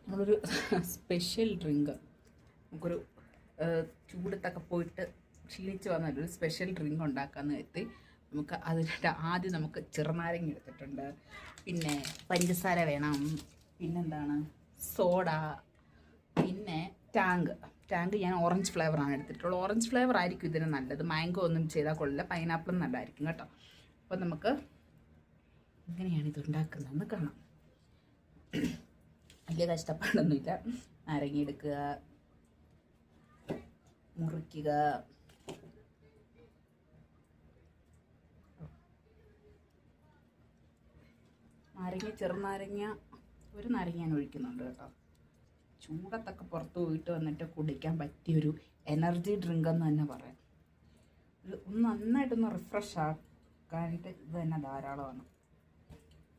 നമ്മളൊരു special drink നമുക്കൊരു ചൂടത്തൊക്കെ പോയിട്ട് ക്ഷീണിച്ച് വന്നൊരു സ്പെഷ്യൽ ഡ്രിങ്ക് ഉണ്ടാക്കാമെന്ന് എത്തി. നമുക്ക് അതിൻ്റെ ആദ്യം നമുക്ക് ചെറുനാരങ്ങ എടുത്തിട്ടുണ്ട്, പിന്നെ പഞ്ചസാര വേണം, പിന്നെന്താണ് സോഡ, പിന്നെ ടാങ്ക് ഞാൻ ഓറഞ്ച് ഫ്ലേവറാണ് എടുത്തിട്ടുള്ളത്. ഓറഞ്ച് ഫ്ലേവർ ആയിരിക്കും ഇതിന് നല്ലത്. മാംഗോ ഒന്നും ചെയ്താൽ കൊള്ളില്ല, പൈനാപ്പിളും നല്ലതായിരിക്കും കേട്ടോ. അപ്പോൾ നമുക്ക് എങ്ങനെയാണ് ഇത് ഉണ്ടാക്കുന്നതെന്ന് കാണാം. വലിയ കഷ്ടപ്പാടൊന്നുമില്ല. നാരങ്ങ എടുക്കുക, മുറിക്കുക, ചെറുനാരങ്ങ ഒരു നാരങ്ങ ഞാൻ ഒഴിക്കുന്നുണ്ട് കേട്ടോ. ചൂടത്തൊക്കെ പുറത്ത് പോയിട്ട് വന്നിട്ട് കുടിക്കാൻ പറ്റിയൊരു എനർജി ഡ്രിങ്ക് എന്ന് തന്നെ പറയാം. ഒന്ന് നന്നായിട്ടൊന്ന് റിഫ്രഷ് ആക്കാനായിട്ട് ഇത് തന്നെ ധാരാളമാണ്.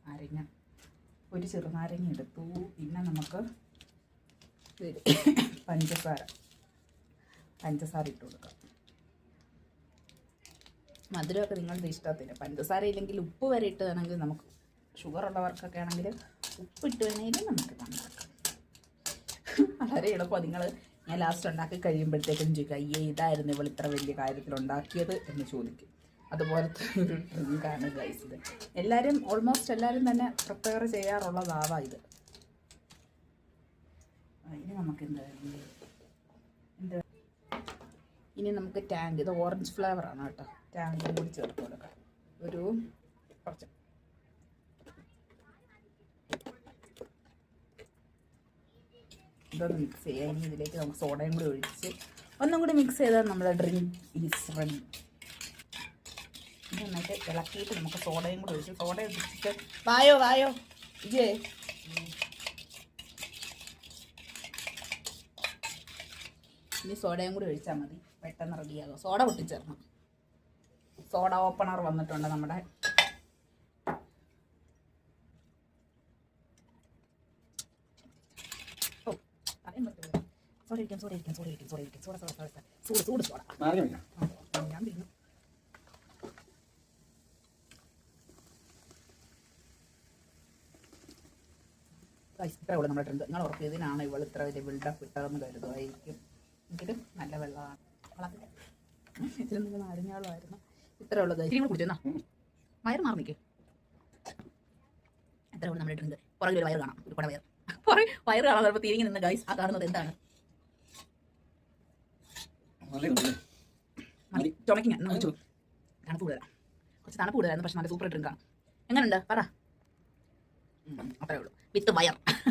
നാരങ്ങ ഒരു ചെറുനാരങ്ങ എടുത്തു. പിന്നെ നമുക്ക് പഞ്ചസാര ഇട്ട് കൊടുക്കാം. മധുരമൊക്കെ നിങ്ങളുടെ ഇഷ്ടത്തിന്, പഞ്ചസാര ഇല്ലെങ്കിൽ ഉപ്പ് വരെ ഇട്ട് വേണമെങ്കിൽ നമുക്ക്, ഷുഗർ ഉള്ളവർക്കൊക്കെ ആണെങ്കിൽ ഉപ്പിട്ട് വേണമെങ്കിൽ നമുക്ക് ഉണ്ടാക്കാം. വളരെ എളുപ്പം. ഞാൻ ലാസ്റ്റ് ഉണ്ടാക്കി കഴിയുമ്പോഴത്തേക്കും ചോദിക്കുക, അയ്യേ ഇതായിരുന്നു ഇവൾ ഇത്ര വലിയ കാര്യത്തിൽ ഉണ്ടാക്കിയത് എന്ന് ചോദിക്കും. അതുപോലത്തെ ഒരു ഡ്രിങ്കാണ് ഗൈസ് ഇത്. ഓൾമോസ്റ്റ് എല്ലാവരും തന്നെ പ്രിപ്പയർ ചെയ്യാറുള്ളതാവാം ഇത്. ഇനി നമുക്ക് ഇനി നമുക്ക് ടാങ്ക്, ഇത് ഓറഞ്ച് ഫ്ലേവറാണ് കേട്ടോ. ടാങ്കും കൂടി ചേർത്ത് കൊടുക്കാം. ഒരു കുറച്ച് ഇതൊന്ന് മിക്സ് ചെയ്യാം. ഇനി ഇതിലേക്ക് നമുക്ക് സോഡയും കൂടി ഒഴിച്ച് ഒന്നും കൂടി മിക്സ് ചെയ്താൽ നമ്മുടെ ഡ്രിങ്ക് ഈസ് റെഡി. നന്നായിട്ട് ഇളക്കിയിട്ട് നമുക്ക് സോഡയും കൂടി ഒഴിച്ച്, സോഡ ഒഴിച്ചിട്ട് വായോ ഇജേ ഇനി സോഡയും കൂടി ഒഴിച്ചാൽ മതി, പെട്ടെന്ന് റെഡിയാകും. സോഡ പൊട്ടിച്ചേർക്കണം. സോഡ ഓപ്പണർ വന്നിട്ടുണ്ട് നമ്മുടെ. ഞാൻ തിന്നു. ഇത്ര ഉള്ളു നമ്മുടെ ഡ്രിങ്ക്. നിങ്ങൾ ഉറപ്പ് ഇതിനാണ് ഇവൾ ഇത്ര വലിയ ബിൽഡപ്പ് ഇട്ടതെന്ന് കരുതുമായിരിക്കും. എങ്കിലും നല്ല വെള്ളമാണ്. വളത്തില്ല, ഇതിലും നിങ്ങൾ നാരങ്ങാളമായിരുന്നു. ഇത്ര ഉള്ളത് ഇനി കുടിച്ചെന്നാ വയറ് മാറി നിൽക്കും. എത്ര ഉള്ളു നമ്മുടെ ഡ്രിങ്ക്. പുറകിൽ ഒരു വയറ് കാണാം, ഒരു കുട വയറ് കാണാൻ ചിലപ്പോൾ തിരിഞ്ഞ് നിന്ന് ഗൈസ്. ആ കാണുന്നത് എന്താണ്? ചുമക്കിങ്. തണുപ്പ് കൂടുതലാണ്, കുറച്ച് തണുപ്പ് കൂടുതലായിരുന്നു. പക്ഷെ നല്ല സൂപ്പർ ഡ്രിങ്കാണ്. എങ്ങനെയുണ്ട് പറ? അത്രേ ഉള്ളൂ, വിത്ത് വയർ.